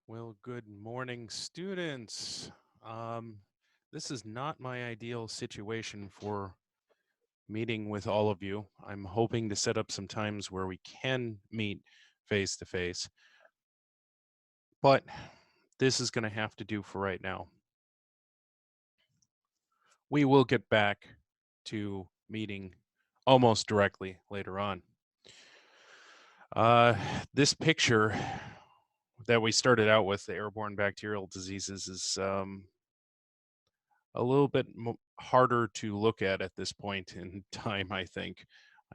Well, good morning, students. Um, this is not my ideal situation for meeting with all of you. I'm hoping to set up some times where we can meet face to face, but this is going to have to do for right now. We will get back to meeting almost directly later on. Uh, this picture that we started out with, the airborne bacterial diseases, is a little bit harder to look at this point in time, I think.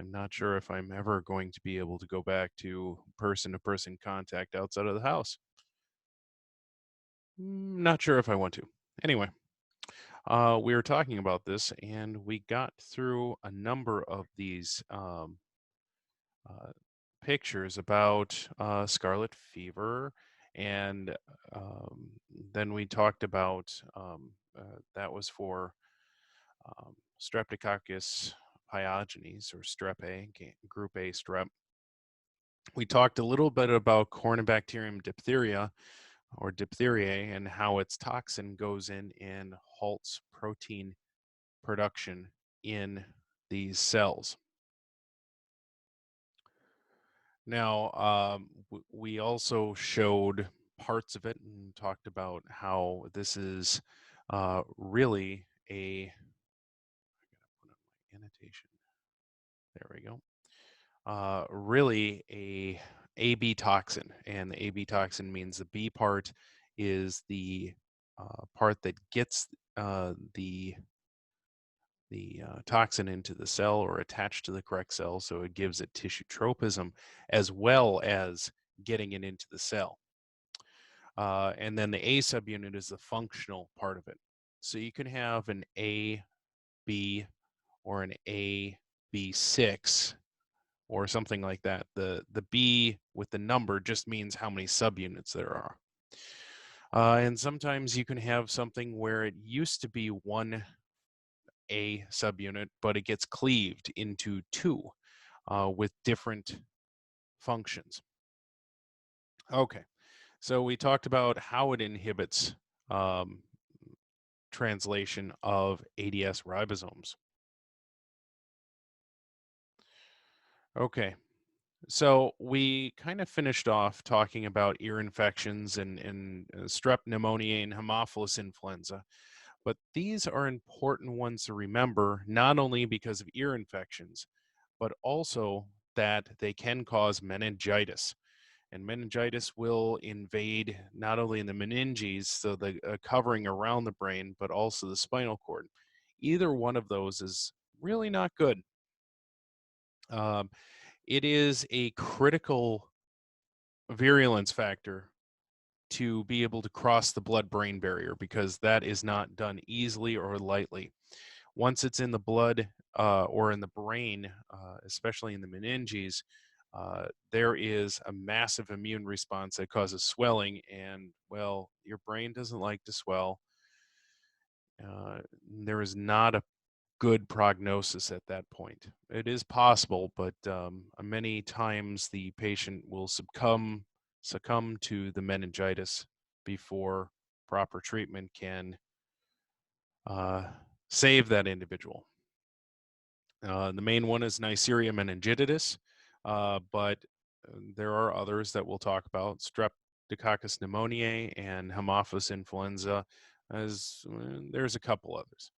I'm not sure if I'm ever going to be able to go back to person contact outside of the house. Not sure if I want to. Anyway, we were talking about this and we got through a number of these uh, pictures about scarlet fever. And then we talked about that was for Streptococcus pyogenes or strep A, group A strep. We talked a little bit about Corynebacterium diphtheria or diphtheriae and how its toxin goes in and halts protein production in these cells. Now, we also showed parts of it and talked about how this is really a, I gotta put on my annotation. There we go. Really a AB toxin, and the AB toxin means the B part is the part that gets the toxin into the cell or attached to the correct cell, so it gives it tissue tropism as well as getting it into the cell. And then the A subunit is the functional part of it. So you can have an A, B, or an A, B6 or something like that. The B with the number just means how many subunits there are. And sometimes you can have something where it used to be one A subunit, but it gets cleaved into two with different functions. Okay, so we talked about how it inhibits um, translation of ADS ribosomes. Okay, so we kind of finished off talking about ear infections and strep pneumoniae and Haemophilus influenza, but these are important ones to remember not only because of ear infections, but also that they can cause meningitis. And meningitis will invade not only in the meninges, so the covering around the brain, but also the spinal cord. Either one of those is really not good. Um, it is a critical virulence factor to be able to cross the blood-brain barrier because that is not done easily or lightly. Once it's in the blood or in the brain, especially in the meninges, there is a massive immune response that causes swelling, and well, your brain doesn't like to swell. Uh, there is not a good prognosis at that point. It is possible, but many times the patient will succumb to the meningitis before proper treatment can uh, save that individual. The main one is Neisseria meningitidis, but there are others that we'll talk about: Streptococcus pneumoniae and Haemophilus influenza. There's a couple others.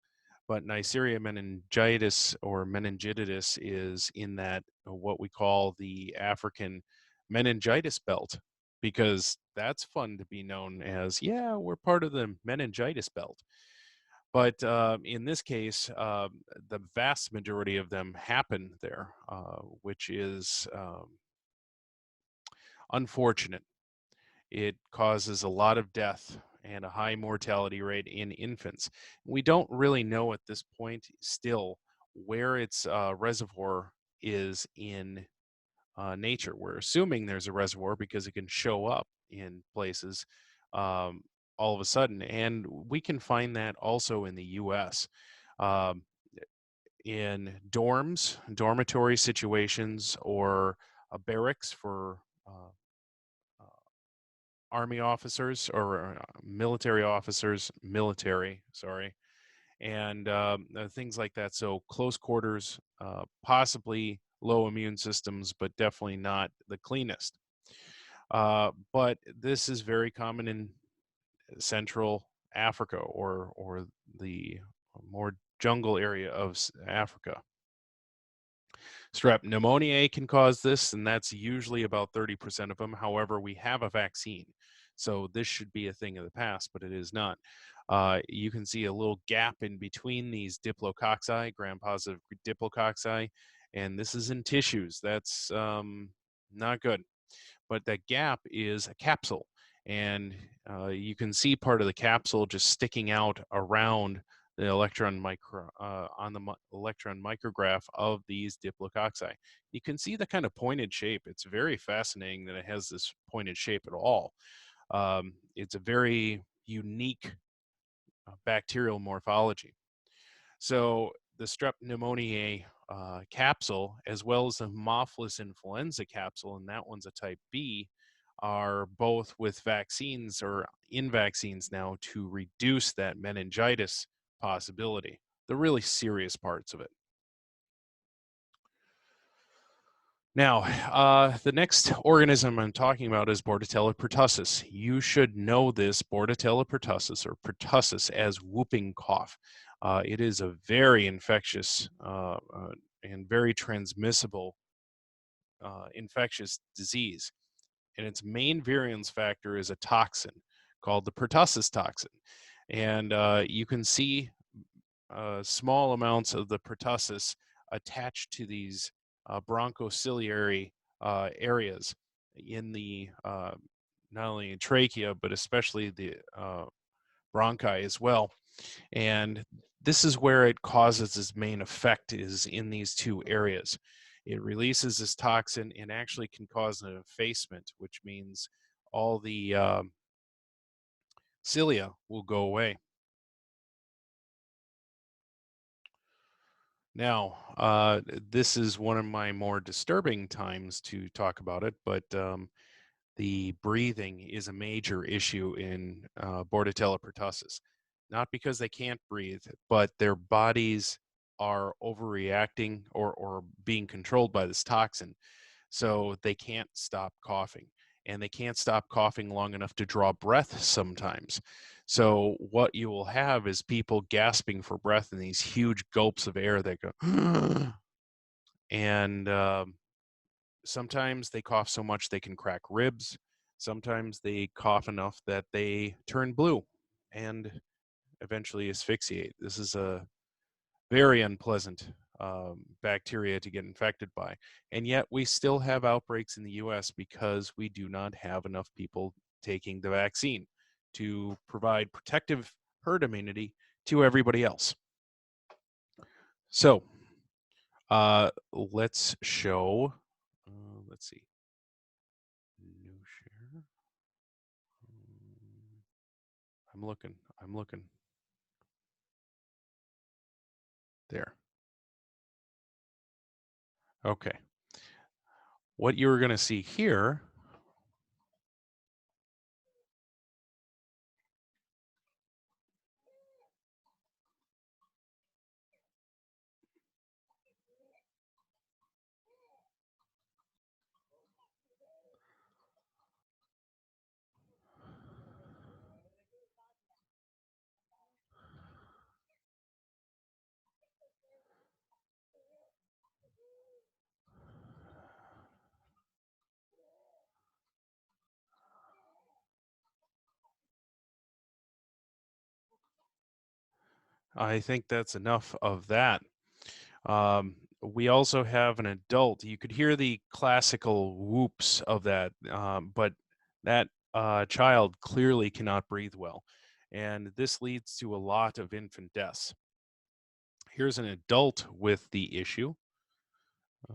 But Neisseria meningitis or meningitidis is in that what we call the African meningitis belt, because that's fun to be known as, yeah, we're part of the meningitis belt. But in this case, the vast majority of them happen there, which is unfortunate. It causes a lot of death and a high mortality rate in infants. We don't really know at this point still where its reservoir is in nature. We're assuming there's a reservoir because it can show up in places um, all of a sudden. And we can find that also in the US. Um, in dorms, dormitory situations, or barracks for uh, army officers or military officers, military, sorry, and things like that. So close quarters, possibly low immune systems, but definitely not the cleanest. But this is very common in Central Africa or the more jungle area of Africa. Strep pneumoniae can cause this, and that's usually about 30% of them. However, we have a vaccine. So this should be a thing of the past, but it is not. You can see a little gap in between these diplococci, gram-positive diplococci, and this is in tissues. That's not good. But that gap is a capsule, and you can see part of the capsule just sticking out around the electron micrograph of these diplococci. You can see the kind of pointed shape. It's very fascinating that it has this pointed shape at all. It's a very unique bacterial morphology. So the strep pneumoniae capsule, as well as the Haemophilus influenza capsule, and that one's a type B, are both with vaccines or in vaccines now to reduce that meningitis possibility, the really serious parts of it. Now, the next organism I'm talking about is Bordetella pertussis. You should know this Bordetella pertussis or pertussis as whooping cough. It is a very infectious and very transmissible infectious disease. And its main virulence factor is a toxin called the pertussis toxin. And you can see small amounts of the pertussis attached to these bronchociliary areas in the not only in trachea but especially the bronchi as well. And this is where it causes its main effect is in these two areas. It releases this toxin and actually can cause an effacement, which means all the cilia will go away. Now, this is one of my more disturbing times to talk about it, but the breathing is a major issue in Bordetella pertussis. Not because they can't breathe, but their bodies are overreacting or being controlled by this toxin. So they can't stop coughing, and they can't stop coughing long enough to draw breath sometimes. So what you will have is people gasping for breath in these huge gulps of air that go, and sometimes they cough so much they can crack ribs. Sometimes they cough enough that they turn blue and eventually asphyxiate. This is a very unpleasant bacteria to get infected by. And yet we still have outbreaks in the US because we do not have enough people taking the vaccine to provide protective herd immunity to everybody else. So let's show, let's see, new share. I'm looking. There. Okay. What you're going to see here, I think that's enough of that. We also have an adult. You could hear the classical whoops of that, but that child clearly cannot breathe well. And this leads to a lot of infant deaths. Here's an adult with the issue. Uh,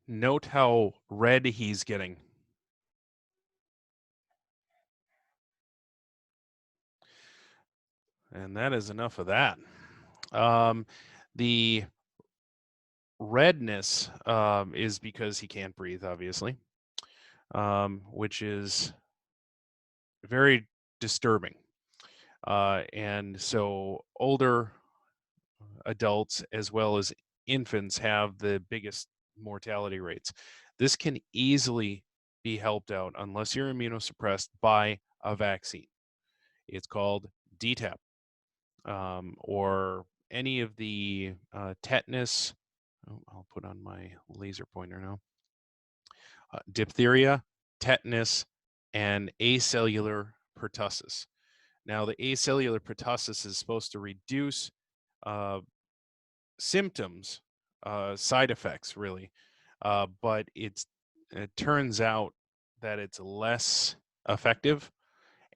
Note how red he's getting. And that is enough of that. Um, the redness is because he can't breathe, obviously, which is very disturbing. And so older adults as well as infants have the biggest mortality rates. This can easily be helped out unless you're immunosuppressed by a vaccine. It's called DTaP, or any of the tetanus. Oh, I'll put on my laser pointer now. Diphtheria, tetanus, and acellular pertussis. Now, the acellular pertussis is supposed to reduce uh, symptoms, side effects, really, but it turns out that it's less effective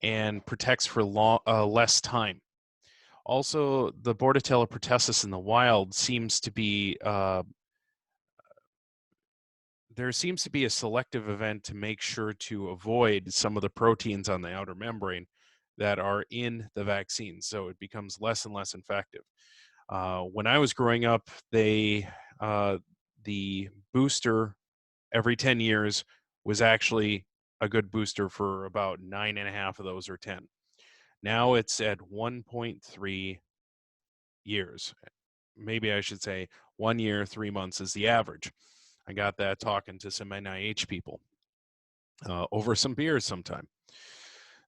and protects for less time. Also, the Bordetella pertussis in the wild seems to be there seems to be a selective event to make sure to avoid some of the proteins on the outer membrane that are in the vaccine, so it becomes less and less effective. When I was growing up, the booster every 10 years was actually a good booster for about 9.5 of those or 10. Now it's at 1.3 years. Maybe I should say 1 year, 3 months is the average. I got that talking to some NIH people over some beers sometime.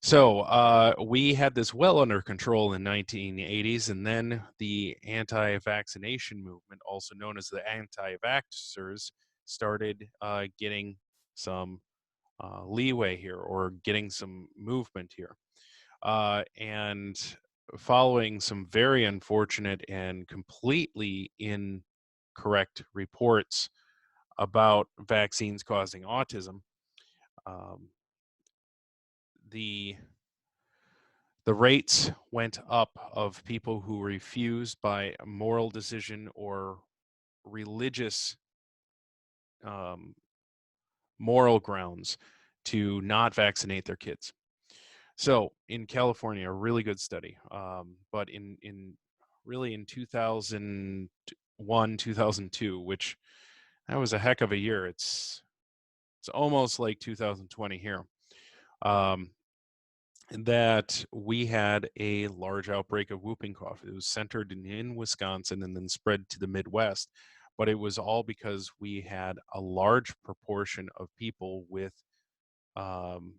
So we had this well under control in 1980s, and then the anti-vaccination movement, also known as the anti-vaxxers, started getting some leeway here, or getting some movement here. And following some very unfortunate and completely incorrect reports about vaccines causing autism, um, the the rates went up of people who refused by a moral decision or religious um, moral grounds to not vaccinate their kids. So in California, a really good study, but in really in 2001, 2002, which that was a heck of a year. It's almost like 2020 here. Um, that we had a large outbreak of whooping cough. It was centered in Wisconsin and then spread to the Midwest. But it was all because we had a large proportion of people with um,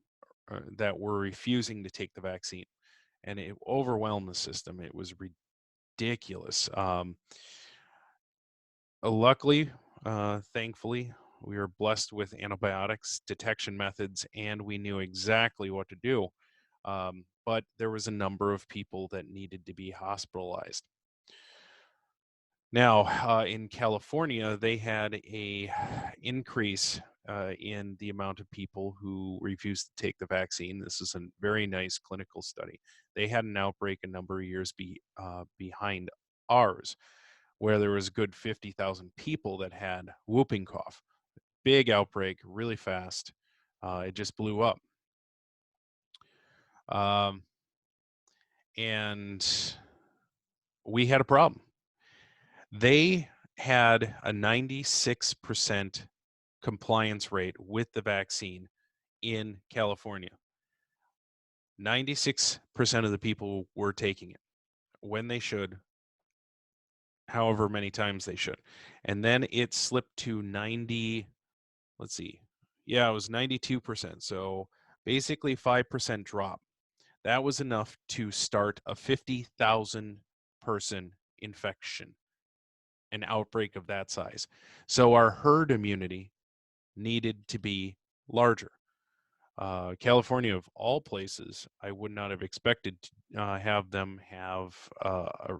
that were refusing to take the vaccine, and it overwhelmed the system. It was ridiculous. Luckily, thankfully, we were blessed with antibiotics detection methods, and we knew exactly what to do. But there was a number of people that needed to be hospitalized. Now, in California, they had a increase in the amount of people who refused to take the vaccine. This is a very nice clinical study. They had an outbreak a number of years behind ours, where there was a good 50,000 people that had whooping cough. Big outbreak, really fast. It just blew up. Um, and we had a problem. They had a 96% compliance rate with the vaccine in California. 96% of the people were taking it when they should, however many times they should. And then it slipped to 90, let's see. Yeah, it was 92%. So basically 5% drop. That was enough to start a 50,000 person infection, an outbreak of that size. So our herd immunity needed to be larger. California, of all places, I would not have expected to have them have a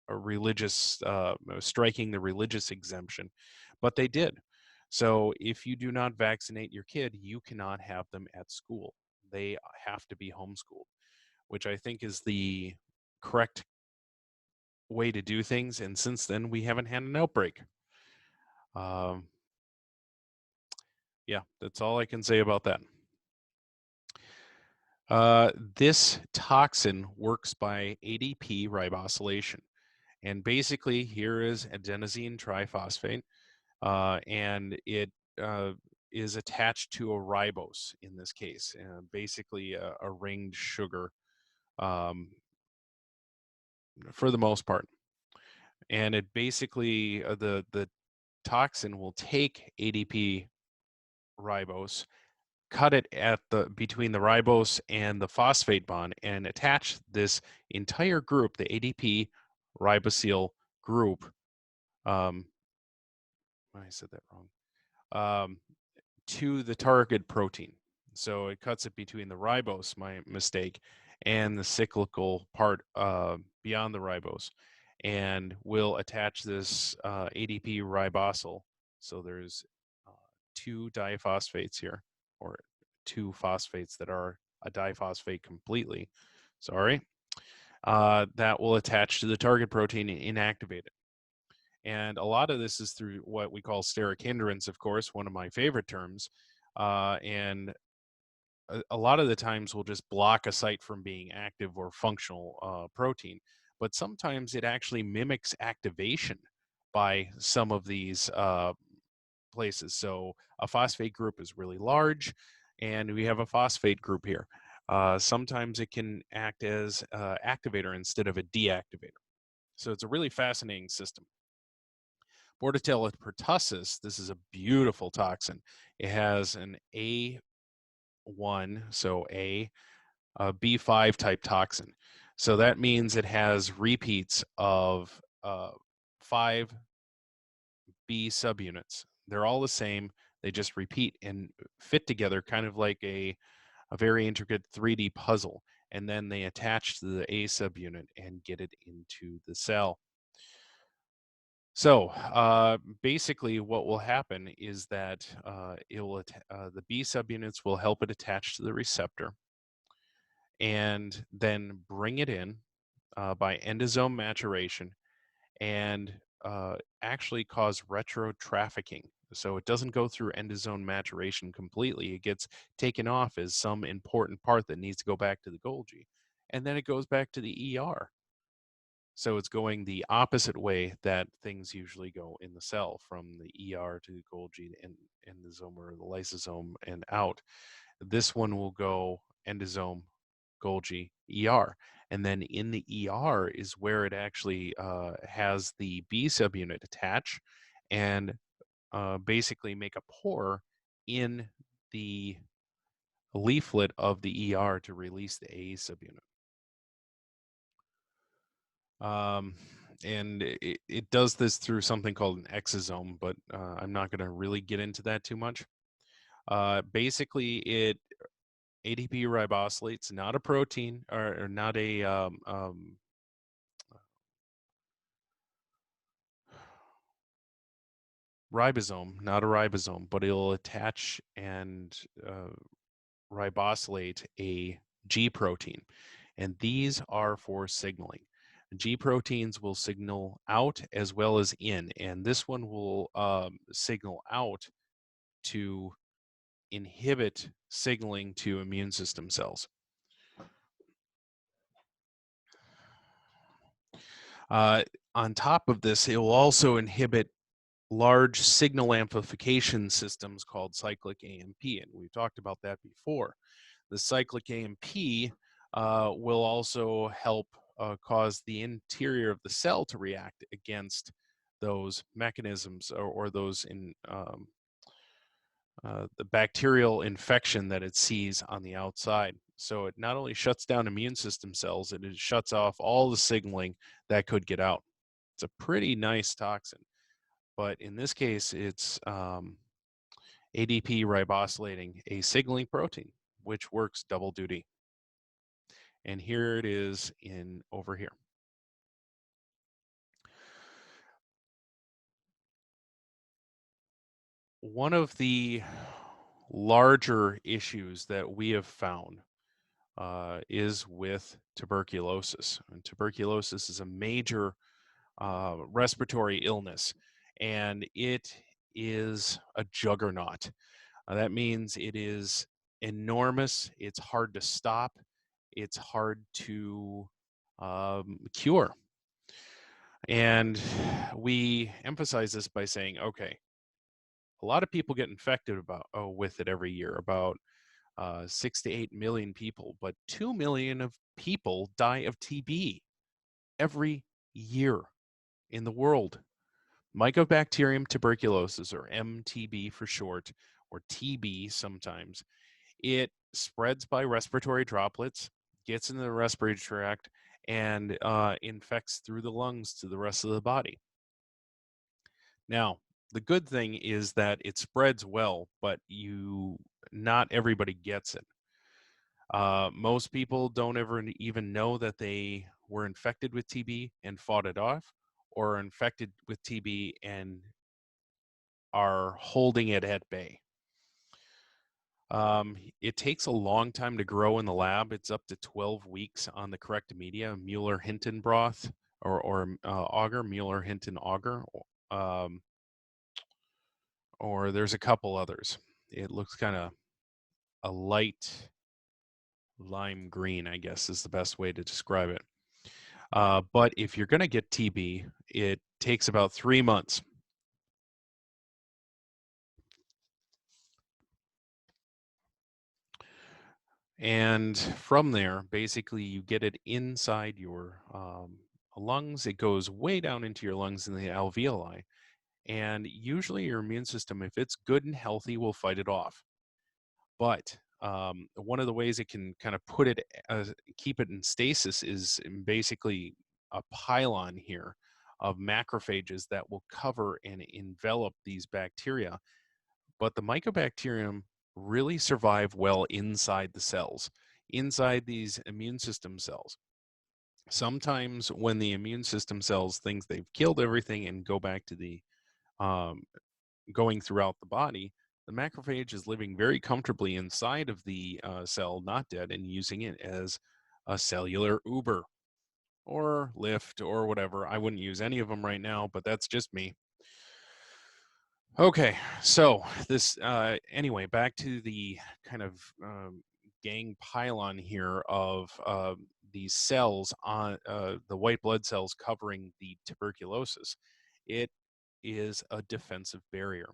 religious, striking the religious exemption, but they did. So if you do not vaccinate your kid, you cannot have them at school. They have to be homeschooled, which I think is the correct way to do things. And since then, we haven't had an outbreak. Um, Yeah, that's all I can say about that. This toxin works by ADP ribosylation. And basically, here is adenosine triphosphate, and it uh, is attached to a ribose in this case, basically a ringed sugar um, for the most part. And it basically, the toxin will take ADP ribose, cut it at the between the ribose and the phosphate bond, and attach this entire group, the ADP ribosyl group. Um, I said that wrong. Um, to the target protein. So it cuts it between the ribose, my mistake, and the cyclical part beyond the ribose, and will attach this ADP ribosyl. So there's uh, two diphosphates here, or two phosphates that are a diphosphate completely. Sorry. That will attach to the target protein and inactivate it. And a lot of this is through what we call steric hindrance, of course, one of my favorite terms. And a lot of the times we'll just block a site from being active or functional protein. But sometimes it actually mimics activation by some of these places. So a phosphate group is really large, and we have a phosphate group here. Sometimes it can act as activator instead of a deactivator. So it's a really fascinating system. Bordetella pertussis, this is a beautiful toxin. It has an A1, so a B5 type toxin. So that means it has repeats of 5 B subunits. They're all the same. They just repeat and fit together, kind of like a very intricate 3D puzzle. And then they attach to the A subunit and get it into the cell. So basically, what will happen is that the B subunits will help it attach to the receptor and then bring it in by endosome maturation and actually cause retrotrafficking. So it doesn't go through endosome maturation completely. It gets taken off as some important part that needs to go back to the Golgi. And then it goes back to the ER. So it's going the opposite way that things usually go in the cell, from the ER to the Golgi and endosome or the lysosome and out. This one will go endosome, Golgi, ER. And then in the ER is where it actually has the B subunit attach and basically make a pore in the leaflet of the ER to release the A subunit. Um, and it does this through something called an exosome, but I'm not going to really get into that too much. Basically, it ADP ribosylates, not a protein or not a ribosome, not a ribosome, but it'll attach and ribosylate a G protein. And these are for signaling. G proteins will signal out as well as in, and this one will signal out to inhibit signaling to immune system cells. Uh, on top of this, it will also inhibit large signal amplification systems called cyclic AMP, and we've talked about that before. The cyclic AMP will also help cause the interior of the cell to react against those mechanisms or those in the bacterial infection that it sees on the outside. So it not only shuts down immune system cells, it shuts off all the signaling that could get out. It's a pretty nice toxin, but in this case, it's ADP ribosylating a signaling protein, which works double duty. And here it is in over here. One of the larger issues that we have found is with tuberculosis. And tuberculosis is a major respiratory illness, and it is a juggernaut. That means it is enormous, it's hard to stop, it's hard to cure. And we emphasize this by saying, okay, a lot of people get infected with it every year, about 6 to 8 million people, but 2 million of people die of TB every year in the world. Mycobacterium tuberculosis, or MTB for short, or TB sometimes, it spreads by respiratory droplets, gets into the respiratory tract, and infects through the lungs to the rest of the body. Now, the good thing is that it spreads well, but not everybody gets it. Most people don't ever even know that they were infected with TB and fought it off, or are infected with TB and are holding it at bay. It takes a long time to grow in the lab. It's up to 12 weeks on the correct media, Mueller-Hinton broth, or agar, Mueller-Hinton agar, um, or there's a couple others. It looks kind of a light lime green, I guess is the best way to describe it. But if you're going to get TB, it takes about 3 months. And from there, basically, you get it inside your lungs. It goes way down into your lungs in the alveoli. And usually, your immune system, if it's good and healthy, will fight it off. But one of the ways it can kind of keep it in stasis is basically a pylon here of macrophages that will cover and envelop these bacteria. But the mycobacterium really survive well inside the cells, inside these immune system cells. Sometimes when the immune system cells think they've killed everything and go back to the um, going throughout the body, the macrophage is living very comfortably inside of the cell, not dead, and using it as a cellular Uber or Lyft or whatever. I wouldn't use any of them right now, but that's just me. Okay, so anyway, back to the kind of gang pylon here of these cells on the white blood cells covering the tuberculosis. It is a defensive barrier.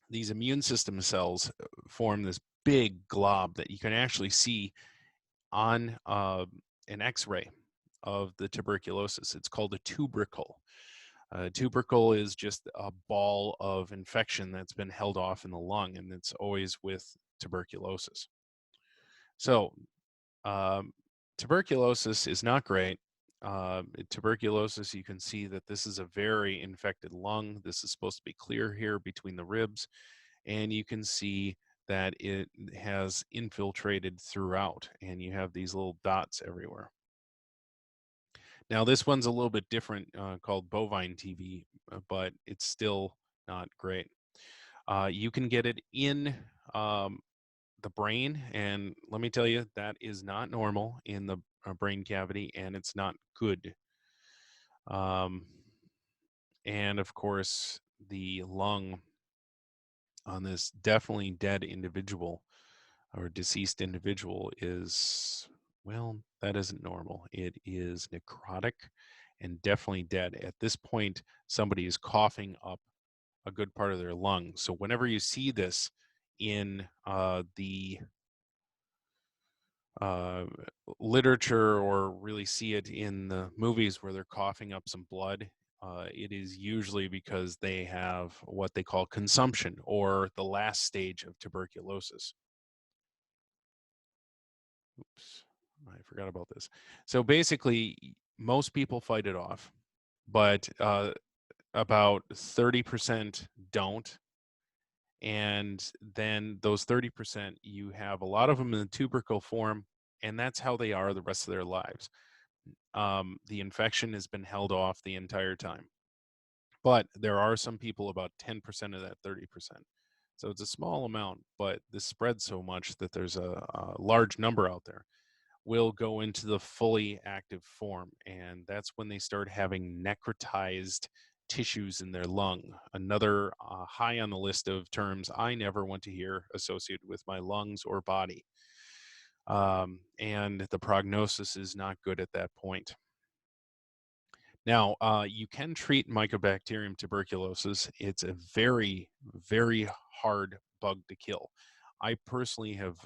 These immune system cells form this big glob that you can actually see on an X-ray of the tuberculosis. It's called a tubercle. Tubercle is just a ball of infection that's been held off in the lung, and it's always with tuberculosis. So, um, tuberculosis is not great. Tuberculosis, you can see that this is a very infected lung. This is supposed to be clear here between the ribs, and you can see that it has infiltrated throughout, and you have these little dots everywhere. Now, this one's a little bit different, called bovine TB, but it's still not great. You can get it in the brain, and let me tell you, that is not normal in the brain cavity, and it's not good. Um, and of course, the lung on this definitely dead individual or deceased individual is, well, that isn't normal. It is necrotic and definitely dead. At this point, somebody is coughing up a good part of their lung. So whenever you see this in the uh, literature, or really see it in the movies where they're coughing up some blood, it is usually because they have what they call consumption, or the last stage of tuberculosis. Oops, I forgot about this. So basically, most people fight it off, but about 30% don't. And then those 30%, you have a lot of them in the tubercle form, and that's how they are the rest of their lives. The infection has been held off the entire time. But there are some people, about 10% of that 30%. So it's a small amount, but this spreads so much that there's a large number out there will go into the fully active form. And that's when they start having necrotized tissues in their lung. Another high on the list of terms I never want to hear associated with my lungs or body. And the prognosis is not good at that point. Now, you can treat Mycobacterium tuberculosis. It's a very, very hard bug to kill. I personally have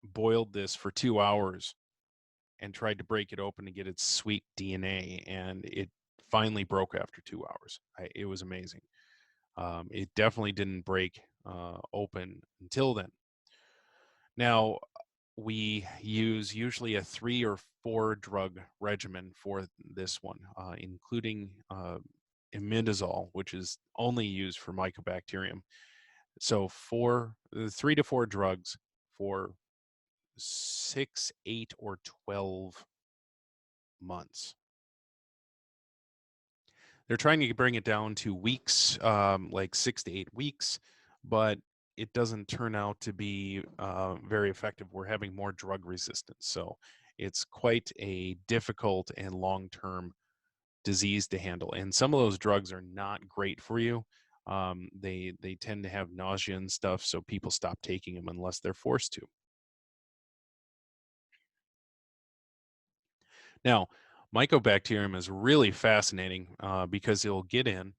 boiled this for 2 hours and tried to break it open to get its sweet DNA, and it finally broke after 2 hours. It was amazing. It definitely didn't break open until then. Now, we use usually a 3 or 4 drug regimen for this one, including imidazole, which is only used for Mycobacterium. So 3 to 4 drugs for 6, 8, or 12 months. They're trying to bring it down to weeks, like 6 to 8 weeks, but it doesn't turn out to be very effective. We're having more drug resistance. So it's quite a difficult and long term disease to handle. And some of those drugs are not great for you. They tend to have nausea and stuff, so people stop taking them unless they're forced to. Now, Mycobacterium is really fascinating because it'll get in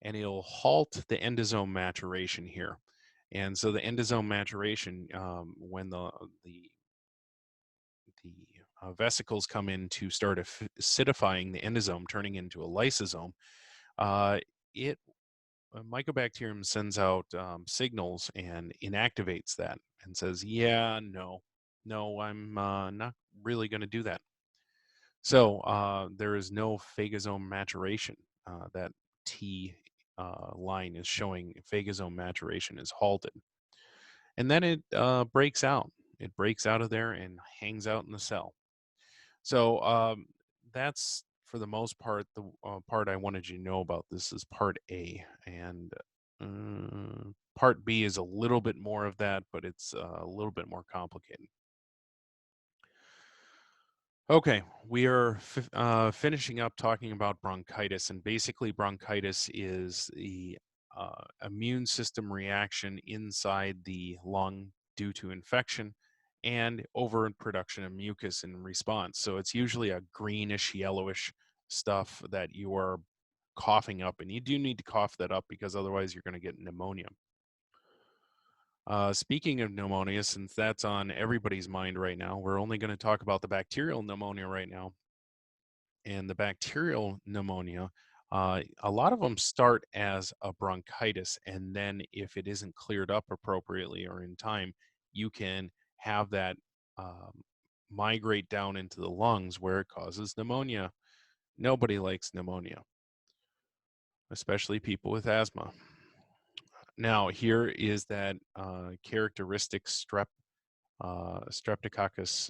and it'll halt the endosome maturation here. And so the endosome maturation, when the vesicles come in to start acidifying the endosome, turning into a lysosome, uh, it Mycobacterium sends out signals and inactivates that and says, "Yeah, no, I'm not really going to do that." So there is no phagosome maturation. That T line is showing phagosome maturation is halted. And then it breaks out. It breaks out of there and hangs out in the cell. So that's, for the most part, the part I wanted you to know about. This is part A. And part B is a little bit more of that, but it's a little bit more complicated. Okay, we are finishing up talking about bronchitis, and basically, bronchitis is the immune system reaction inside the lung due to infection and overproduction of mucus in response. So it's usually a greenish, yellowish stuff that you are coughing up, and you do need to cough that up because otherwise you're going to get pneumonia. Speaking of pneumonia, since that's on everybody's mind right now, we're only going to talk about the bacterial pneumonia right now. And the bacterial pneumonia, a lot of them start as a bronchitis. And then, if it isn't cleared up appropriately or in time, you can have that migrate down into the lungs where it causes pneumonia. Nobody likes pneumonia, especially people with asthma. Now, here is that characteristic Streptococcus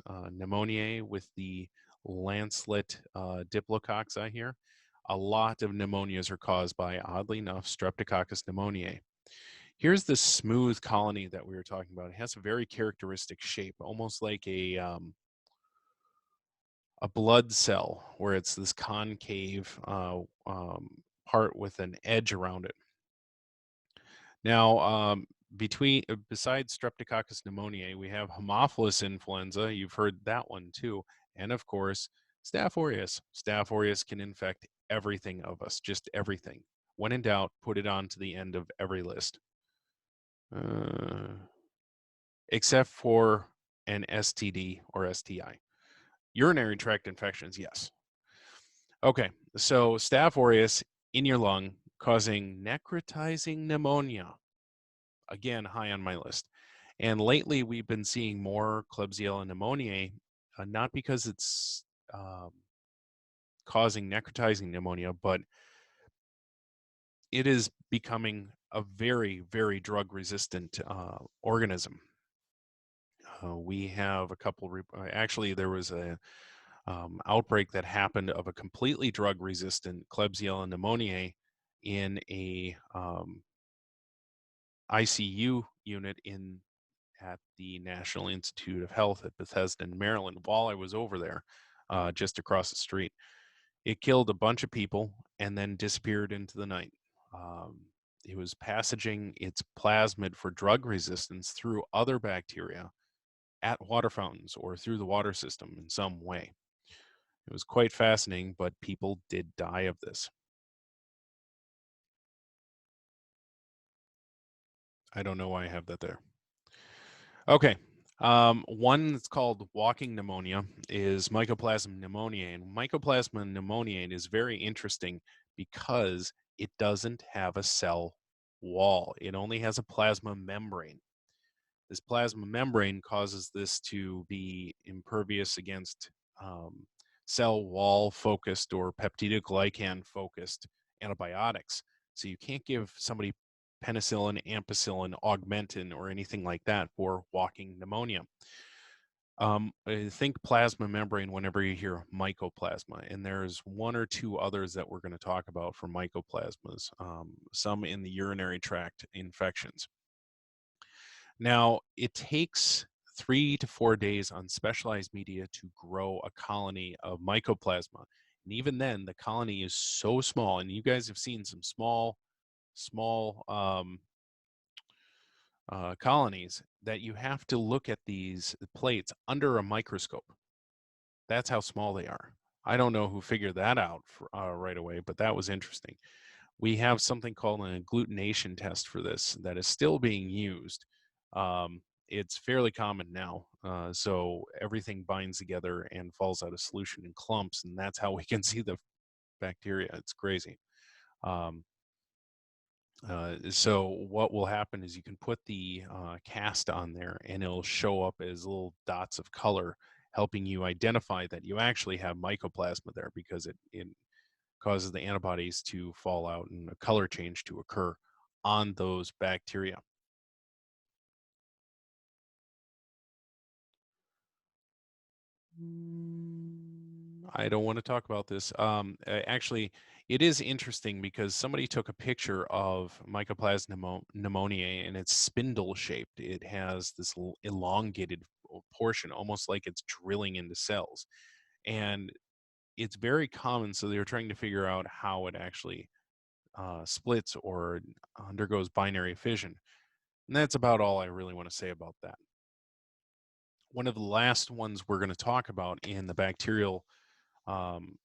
pneumoniae with the lancelet diplococci here. A lot of pneumonias are caused by, oddly enough, Streptococcus pneumoniae. Here's the smooth colony that we were talking about. It has a very characteristic shape, almost like a blood cell, where it's this concave part with an edge around it. Now, besides Streptococcus pneumoniae, we have Haemophilus influenza. You've heard that one too, and of course, Staph aureus. Staph aureus can infect everything of us, just everything. When in doubt, put it on to the end of every list, uh, except for an STD or STI. Urinary tract infections, yes. Okay, so Staph aureus in your lung causing necrotizing pneumonia. Again, high on my list. And lately, we've been seeing more Klebsiella pneumoniae, not because it's causing necrotizing pneumonia, but it is becoming a very, very drug resistant organism. We have a couple, actually, there was a outbreak that happened of a completely drug resistant Klebsiella pneumoniae in a ICU unit at the National Institute of Health at Bethesda in Maryland while I was over there, just across the street. It killed a bunch of people and then disappeared into the night. Um, it was passaging its plasmid for drug resistance through other bacteria at water fountains or through the water system in some way. It was quite fascinating, but people did die of this. I don't know why I have that there. Okay. One that's called walking pneumonia is Mycoplasma pneumoniae. And Mycoplasma pneumoniae is very interesting because it doesn't have a cell wall. It only has a plasma membrane. This plasma membrane causes this to be impervious against um, cell wall focused or peptidoglycan focused antibiotics. So you can't give somebody penicillin, ampicillin, augmentin, or anything like that for walking pneumonia. Think plasma membrane whenever you hear mycoplasma, and there's one or two others that we're going to talk about for mycoplasmas, some in the urinary tract infections. Now, it takes 3 to 4 days on specialized media to grow a colony of mycoplasma. And even then, the colony is so small, and you guys have seen some small colonies that you have to look at these plates under a microscope. That's how small they are. I don't know who figured that out right away, but that was interesting. We have something called an agglutination test for this that is still being used. It's fairly common now. So everything binds together and falls out of solution in clumps, and that's how we can see the bacteria. It's crazy. Um, so what will happen is you can put the cast on there, and it'll show up as little dots of color, helping you identify that you actually have mycoplasma there because it causes the antibodies to fall out and a color change to occur on those bacteria. I don't want to talk about this. Actually, it is interesting because somebody took a picture of Mycoplasma pneumoniae and it's spindle shaped. It has this elongated portion, almost like it's drilling into cells. And it's very common. So they were trying to figure out how it actually splits or undergoes binary fission. And that's about all I really want to say about that. One of the last ones we're going to talk about in the bacterial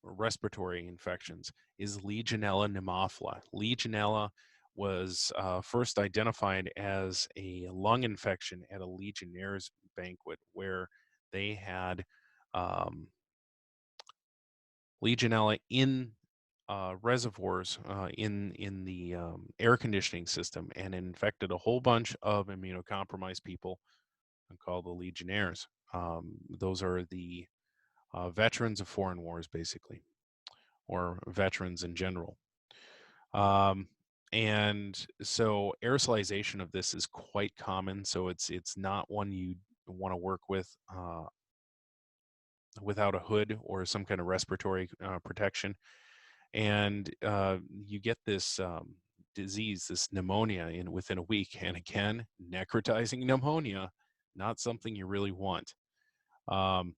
respiratory infections is Legionella pneumophila. Legionella was first identified as a lung infection at a Legionnaire's banquet where they had um, Legionella in reservoirs in the air conditioning system and infected a whole bunch of immunocompromised people called the Legionnaires. Those are the veterans of foreign wars, basically, or veterans in general. Um, and so aerosolization of this is quite common. So it's not one you want to work with without a hood or some kind of respiratory protection. And you get this disease, this pneumonia, in within a week. And again, necrotizing pneumonia, not something you really want. Um,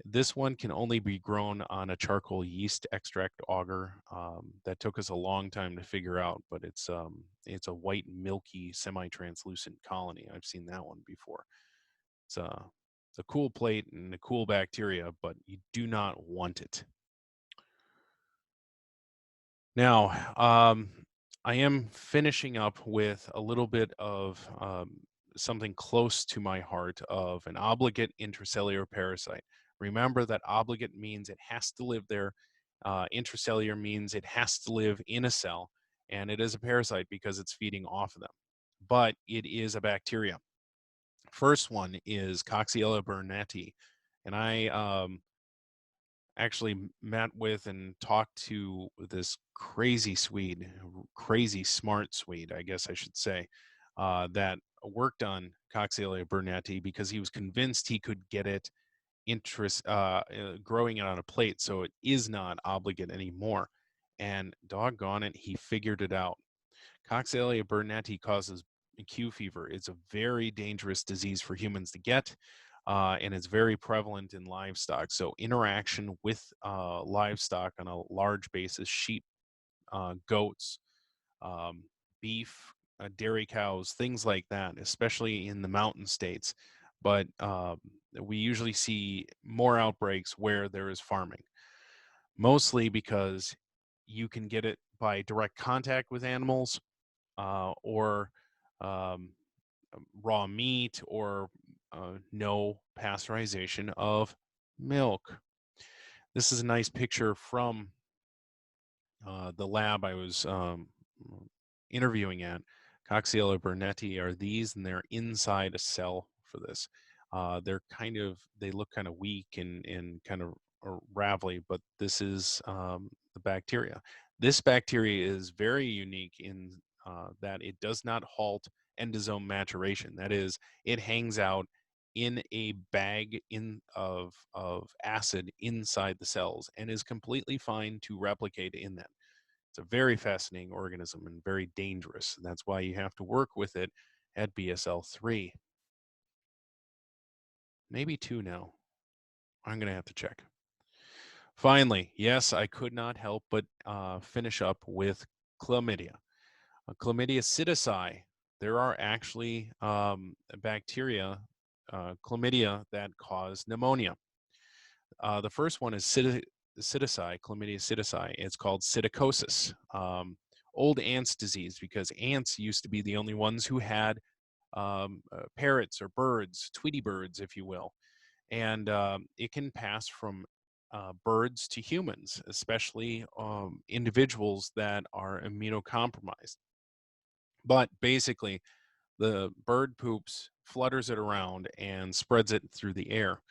This one can only be grown on a charcoal yeast extract auger. That took us a long time to figure out, but it's a white, milky, semi-translucent colony. I've seen that one before. It's a cool plate and a cool bacteria, but you do not want it. Now, I am finishing up with a little bit of something close to my heart of an obligate intracellular parasite. Remember that obligate means it has to live there. Intracellular means it has to live in a cell, and it is a parasite because it's feeding off of them. But it is a bacteria. First one is Coxiella burnetii, and I actually met with and talked to this crazy Swede, crazy smart Swede, I guess I should say, that worked on Coxiella burnetii because he was convinced he could get it growing it on a plate, so it is not obligate anymore. And doggone it, he figured it out. Coxiella burnetii causes Q fever. It's a very dangerous disease for humans to get. and it's very prevalent in livestock. So interaction with livestock on a large basis, sheep, goats, um, beef, dairy cows, things like that, especially in the mountain states. But we usually see more outbreaks where there is farming, mostly because you can get it by direct contact with animals, or um, raw meat, or no pasteurization of milk. This is a nice picture from the lab I was interviewing at. Coxiella burnetii are these, and they're inside a cell for this. They look kind of weak and kind of ravelly, but this is the bacteria. This bacteria is very unique in that it does not halt endosome maturation. That is, it hangs out in a bag of acid inside the cells and is completely fine to replicate in that. It's a very fascinating organism and very dangerous. And that's why you have to work with it at BSL 3. Maybe 2 now. I'm going to have to check. Finally, yes, I could not help but finish up with chlamydia. Chlamydia psittaci. There are actually bacteria, chlamydia, that cause pneumonia. The first one is psittaci, chlamydia psittaci. It's called psittacosis, old ants disease, because ants used to be the only ones who had parrots or birds, Tweety birds, if you will. And it can pass from birds to humans, especially individuals that are immunocompromised. But basically, the bird poops, flutters it around, and spreads it through the air.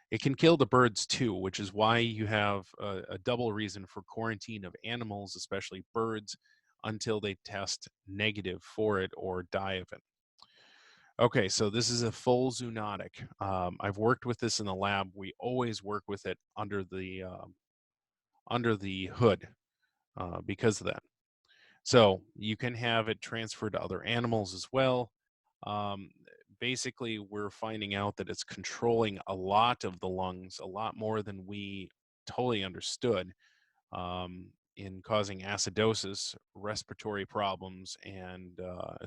It can kill the birds too, which is why you have a double reason for quarantine of animals, especially birds, until they test negative for it or die of it. Okay, so this is a full zoonotic. I've worked with this in the lab. We always work with it under the hood because of that. So you can have it transferred to other animals as well. Um, Basically, we're finding out that it's controlling a lot of the lungs, a lot more than we totally understood, in causing acidosis, respiratory problems, and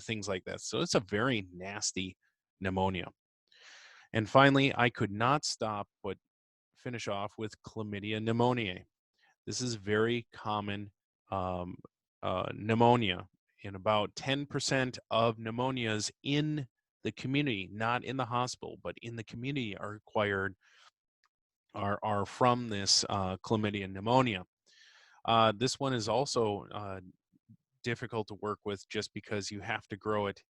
things like that. So it's a very nasty pneumonia. And finally, I could not stop but finish off with chlamydia pneumoniae. This is very common um, pneumonia. In about 10% of pneumonias in the community, not in the hospital, but in the community, are acquired are from this chlamydia pneumonia. This one is also difficult to work with just because you have to grow it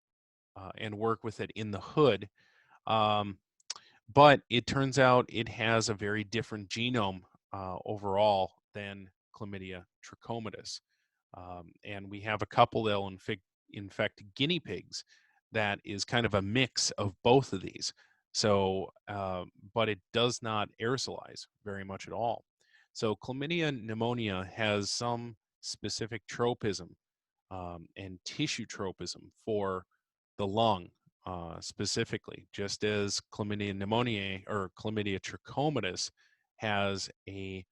and work with it in the hood. Um, but it turns out it has a very different genome overall than chlamydia trachomatis. And we have a couple that'll infect guinea pigs that is kind of a mix of both of these. So, but it does not aerosolize very much at all. So chlamydia pneumonia has some specific tropism and tissue tropism for the lung specifically, just as chlamydia pneumoniae or chlamydia trachomatis has a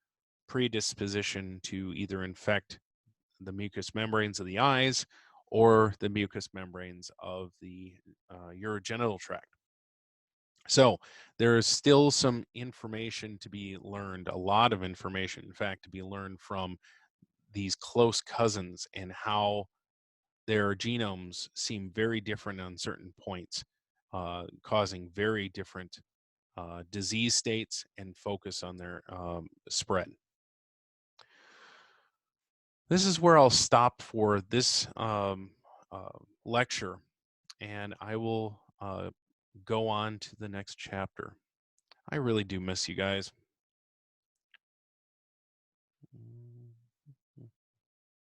predisposition to either infect the mucous membranes of the eyes or the mucous membranes of the urogenital tract. So there is still some information to be learned, a lot of information, in fact, to be learned from these close cousins and how their genomes seem very different on certain points, causing very different disease states and focus on their spread. This is where I'll stop for this lecture, and I will go on to the next chapter. I really do miss you guys.